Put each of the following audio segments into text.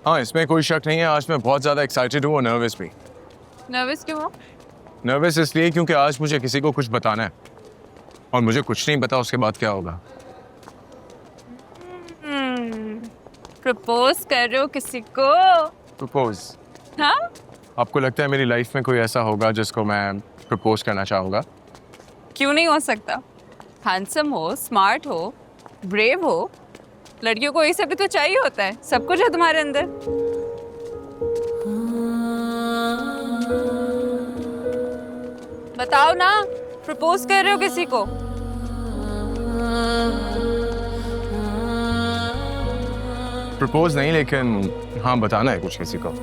हाँ, इसमें कोई शक नहीं है। आज मैं बहुत ज़्यादा एक्साइटेड हूँ और नर्वस भी। नर्वस क्यों हो? नर्वस इसलिए क्योंकि आज मुझे किसी को कुछ बताना है और मुझे कुछ नहीं पता उसके बाद क्या होगा। प्रपोज कर रहे हो किसी को? प्रपोज? हाँ? आपको लगता है मेरी लाइफ में कोई ऐसा होगा जिसको मैं प्रपोज करना चाहूँगा? क्यों नहीं हो सकता? हैंडसम हो, स्मार्ट हो, ब्रेव हो, लड़कियों को ये सब भी तो चाहिए होता है। सब कुछ है तुम्हारे अंदर। बताओ ना, प्रपोज कर रहे हो किसी को? प्रपोज नहीं, लेकिन हाँ बताना है कुछ किसी को।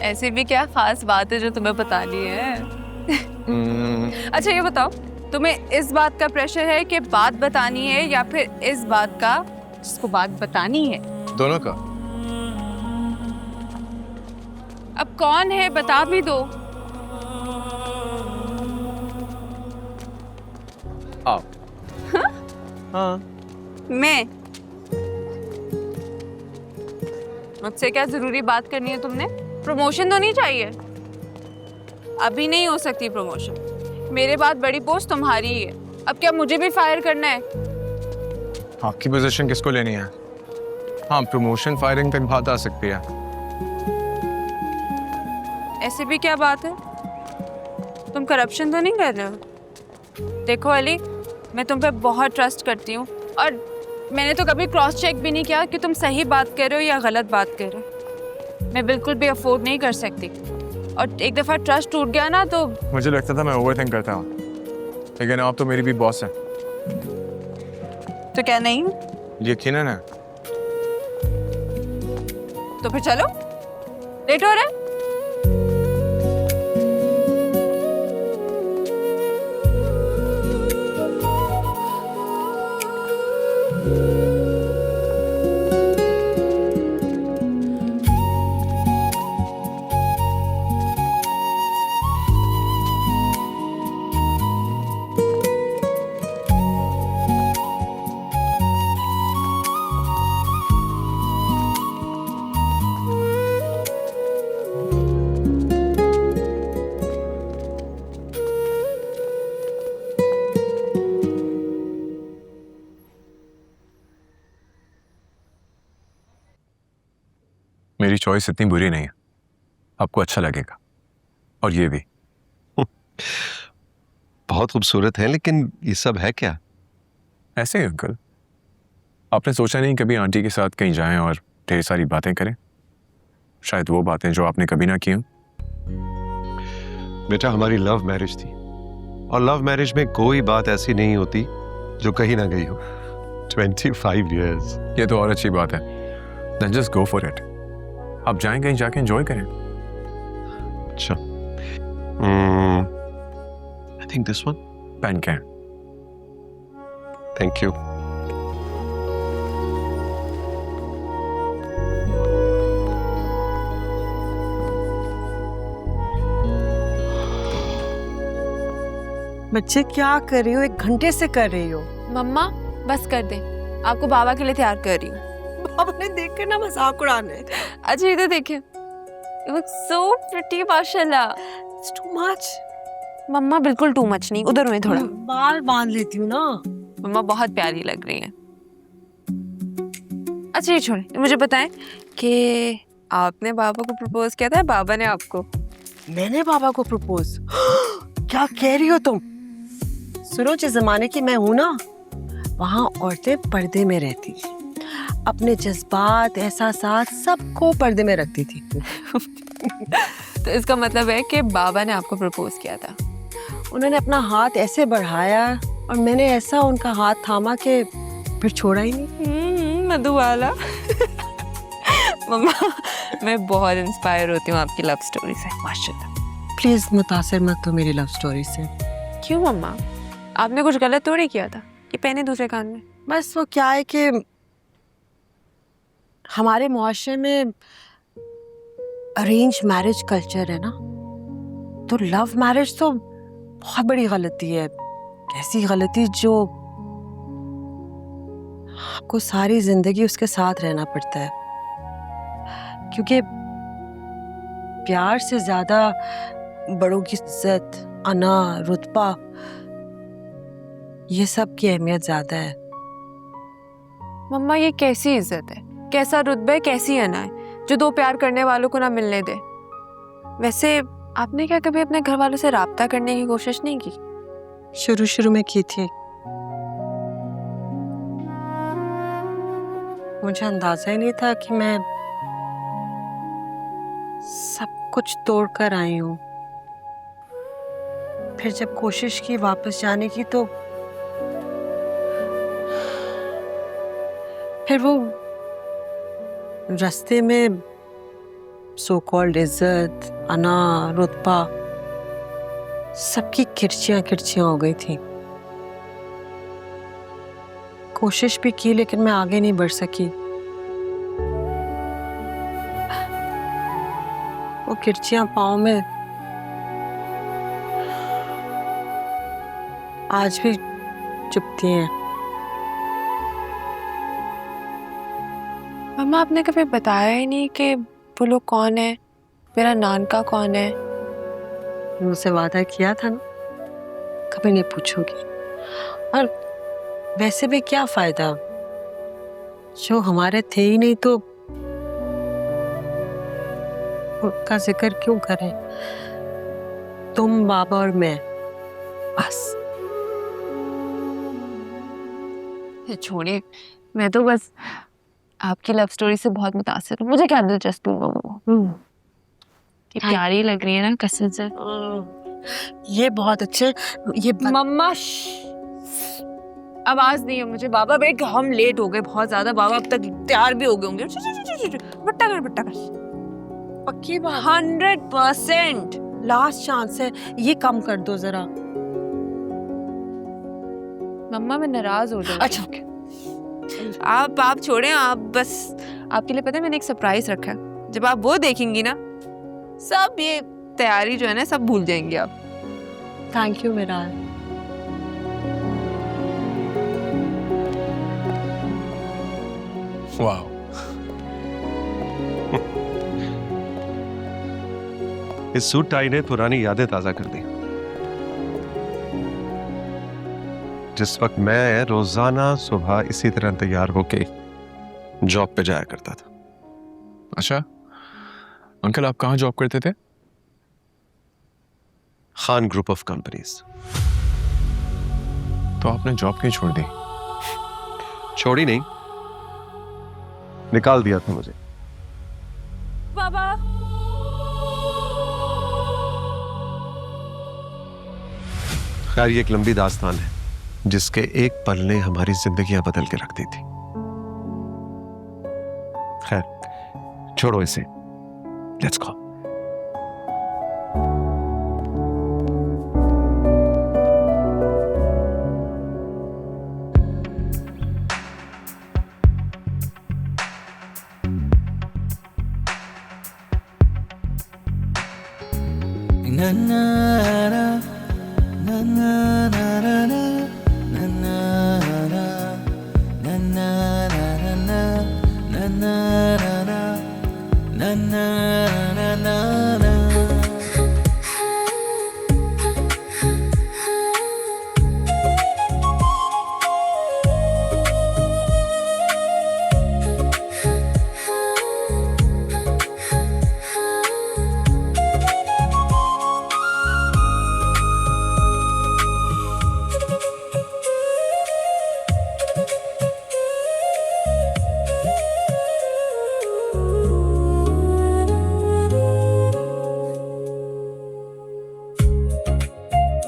ऐसी भी क्या खास बात है जो तुम्हें बतानी है? अच्छा ये बताओ, तुम्हें इस बात का प्रेशर है कि बात बतानी है या फिर इस बात का जिसको बात बतानी है? दोनों का। अब कौन है बता भी दो। आप। हाँ। मैं? मुझसे क्या जरूरी बात करनी है तुमने? प्रमोशन तो नहीं चाहिए? अभी नहीं हो सकती प्रमोशन। मेरे बाद बड़ी पोस्ट तुम्हारी ही है। अब क्या मुझे भी फायर करना है? आपकी पोजीशन किसको लेनी है? हाँ, प्रमोशन फायरिंग तक बात आ सकती है। ऐसे भी क्या बात है? तुम करप्शन तो नहीं कर रहे हो? देखो अली, मैं तुम पे बहुत ट्रस्ट करती हूँ और मैंने तो कभी क्रॉस चेक भी नहीं किया कि तुम सही बात कर रहे हो या गलत बात कर रहे हो। मैं बिल्कुल भी अफोर्ड नहीं कर सकती और एक दफा ट्रस्ट टूट गया ना तो। मुझे लगता था मैं ओवरथिंक करता हूँ, लेकिन आप तो मेरी भी बॉस हैं। तो क्या नहीं? यकीनन है। तो फिर चलो, लेट हो रहा है। मेरी चॉइस इतनी बुरी नहीं है, आपको अच्छा लगेगा। और ये भी। बहुत खूबसूरत है, लेकिन ये सब है क्या? ऐसे ही अंकल, आपने सोचा नहीं कभी आंटी के साथ कहीं जाएं और ढेर सारी बातें करें? शायद वो बातें जो आपने कभी ना की हों। बेटा, हमारी लव मैरिज थी और लव मैरिज में कोई बात ऐसी नहीं होती जो कहीं ना गई हो। 25 years। ये तो और अच्छी बात है। Then just go for it। आप जाएं कहीं, जाके एंजॉय करें। अच्छा। I think this one। Pen can. Thank you। बच्चे क्या कर रही हो? 1 घंटे से कर रही हो। मम्मा बस कर दे, आपको बाबा के लिए तैयार कर रही हूँ। बाबा ने देख के ना मजाक उड़ाने। अच्छा इधर देखिए, you look so pretty माशाल्लाह। It's too much। मम्मा बिल्कुल टू मच नहीं, उधर हुए थोड़ा। बाल बांध लेती हूँ ना। मम्मा बहुत प्यारी लग रही है। अच्छा ये छोड़े, मुझे बताएं कि आपने बाबा को प्रपोज किया था, बाबा ने आपको? मैंने बाबा को प्रपोज? क्या कह रही हो तुम? सुनो, जिस जमाने की मैं हूं ना, वहाँ औरतें पर्दे में रहती थी, अपने जज्बात एहसासात सबको पर्दे में रखती थी। तो इसका मतलब है कि बाबा ने आपको प्रपोज किया था। उन्होंने अपना हाथ ऐसे बढ़ाया और मैंने ऐसा उनका हाथ थामा कि फिर छोड़ा ही नहीं। मधुबाला। मम्मा मैं बहुत इंस्पायर होती हूँ आपकी लव स्टोरी से, माशाल्लाह। प्लीज मुतासिर मत हो मेरी लव स्टोरी से। क्यों मम्मा, आपने कुछ गलत तो नहीं किया था? ये पहने दूसरे कान में। बस वो क्या है कि हमारे मुआशरे में अरेंज मैरिज कल्चर है ना, तो लव मैरिज तो बहुत बड़ी गलती है। ऐसी गलती जो आपको सारी जिंदगी उसके साथ रहना पड़ता है, क्योंकि प्यार से ज्यादा बड़ों की इज्जत, अना, रुतबा, ये सब की अहमियत ज्यादा है। मम्मा ये कैसी इज्जत है, कैसा रुतबा है, कैसी अना है जो दो प्यार करने वालों को ना मिलने दे। वैसे आपने क्या कभी अपने घर वालों से राब्ता करने की कोशिश नहीं की? शुरू शुरू में की थी, मुझे अंदाजा ही नहीं था कि मैं सब कुछ तोड़ कर आई हूँ। फिर जब कोशिश की वापस जाने की तो फिर वो रास्ते में सो कॉल्ड इज्जत, अना, रुतबा सबकी किरचियां किरचियां हो गई थी। कोशिश भी की लेकिन मैं आगे नहीं बढ़ सकी। वो किरचियां पाँव में आज भी चुभती हैं। मम्मा आपने कभी बताया ही नहीं कि वो लोग कौन है, मेरा नानका कौन है? मुझसे वादा किया था ना, कभी नहीं पूछोगी। और वैसे भी क्या फायदा, जो हमारे थे ही नहीं तो उनका जिक्र क्यों करें? तुम, बाबा और मैं, बस। छोड़िए, मैं तो बस आपकी लव स्टोरी से बहुत मुतासिर हूँ। मुझे क्या दिलचस्पी है वो, ये प्यारी लग रही है ना कसम से। ये बहुत अच्छे, ये मम्मा आवाज नहीं है मुझे। बाबा वेट, हम लेट हो गए बहुत ज्यादा। बाबा अब तक तैयार भी हो गए होंगे। बट्टा कर पक्की बात, 100%। लास्ट चांस है, ये कम कर दो जरा। मम्मा मैं नाराज हो जाऊंगी। अच्छा आप छोड़ें। आप बस, आपके लिए पता है मैंने एक सरप्राइज रखा है। जब आप वो देखेंगी ना, सब ये तैयारी जो है ना सब भूल जाएंगे आप। थैंक यू मेरा। वाह, इस सूट टाई ने पुरानी यादें ताजा कर दी। जिस वक्त मैं रोजाना सुबह इसी तरह तैयार होके जॉब पे जाया करता था। अच्छा अंकल, आप कहाँ जॉब करते थे? Khan group of companies. तो आपने जॉब क्यों छोड़ दी? छोड़ी नहीं, निकाल दिया था मुझे। बाबा खैर ये एक लंबी दास्तान है जिसके एक पल ने हमारी जिंदगियां बदल के रख दी थी। खैर छोड़ो इसे, लेट्स गो।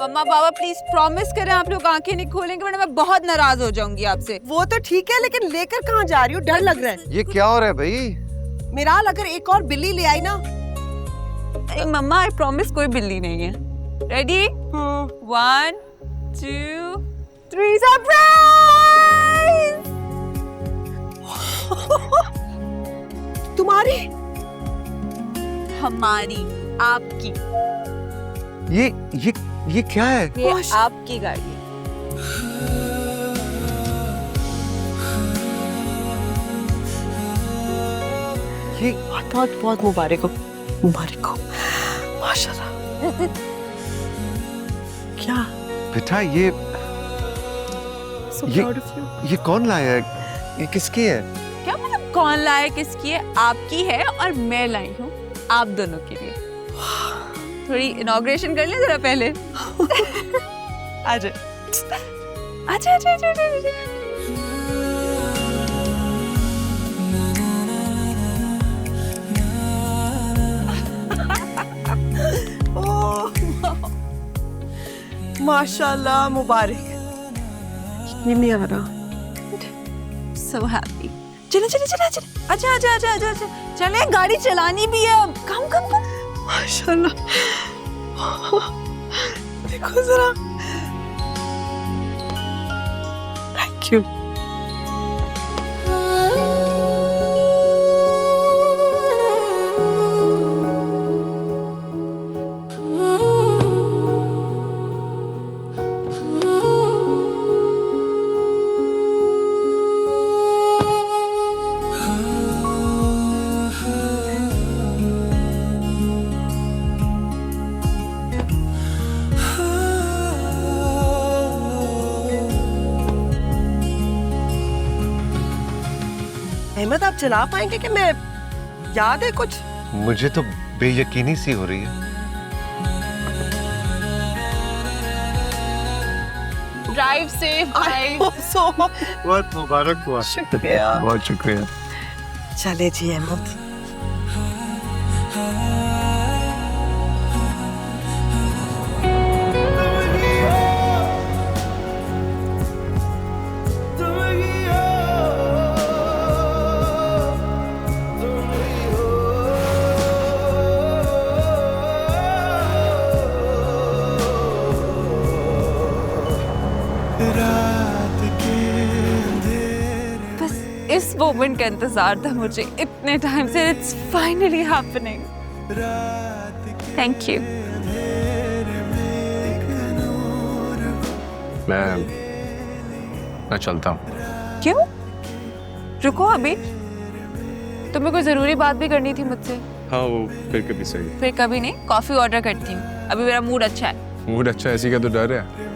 मम्मा बाबा प्लीज प्रॉमिस करें आप लोग आंखें नहीं खोलेंगे वरना मैं बहुत नाराज हो जाऊंगी आपसे। वो तो ठीक है, लेकिन लेकर कहाँ जा रही हो? डर लग रहा है। ये क्या हो रहा है भाई? मिराल, अगर एक और बिल्ली ले आई ना। मम्मा आई प्रॉमिस कोई बिल्ली नहीं है। Ready 1 2 3 surprise. तुम्हारी? हमारी, आपकी। ये क्या है? ये आपकी गाड़ी है। ये बहुत बहुत बहुत मुबारक हो, मुबारक हो, माशाल्लाह। क्या? बेटा ये So ये- proud of you. ये कौन लाया है? ये किसकी है? क्या मतलब कौन लाया किसकी है? आपकी है और मैं लाई हूँ आप दोनों के लिए। थोड़ी इनॉग्रेशन कर ले जरा पहले। आजा आजा आजा आजा आजा। माशाल्लाह, मुबारक। ये नहीं आ रहा। So happy. चले चले चले चले आजा आजा आजा आजा आजा चले गाड़ी चलानी भी है अब कम कम कम। माशाल्लाह, देखो जरा। Thank you. अहमद, आप चला पाएंगे कि मैं, याद है कुछ? मुझे तो बेयकीनी सी हो रही है। Drive safe drive. बहुत मुबारक हुआ। शुक्रिया। बहुत शुक्रिया। चले जी अहमद। बस इस मोमेंट का इंतजार था मुझे इतने टाइम से। It's finally happening. Thank you. मैं चलता हूँ। क्यों? रुको अभी, तुम्हें कोई जरूरी बात भी करनी थी मुझसे। हाँ, वो फिर कभी सही। फिर कभी नहीं, कॉफी ऑर्डर करती हूँ। अभी मेरा मूड अच्छा है। मूड अच्छा है, ऐसी का तो डर है।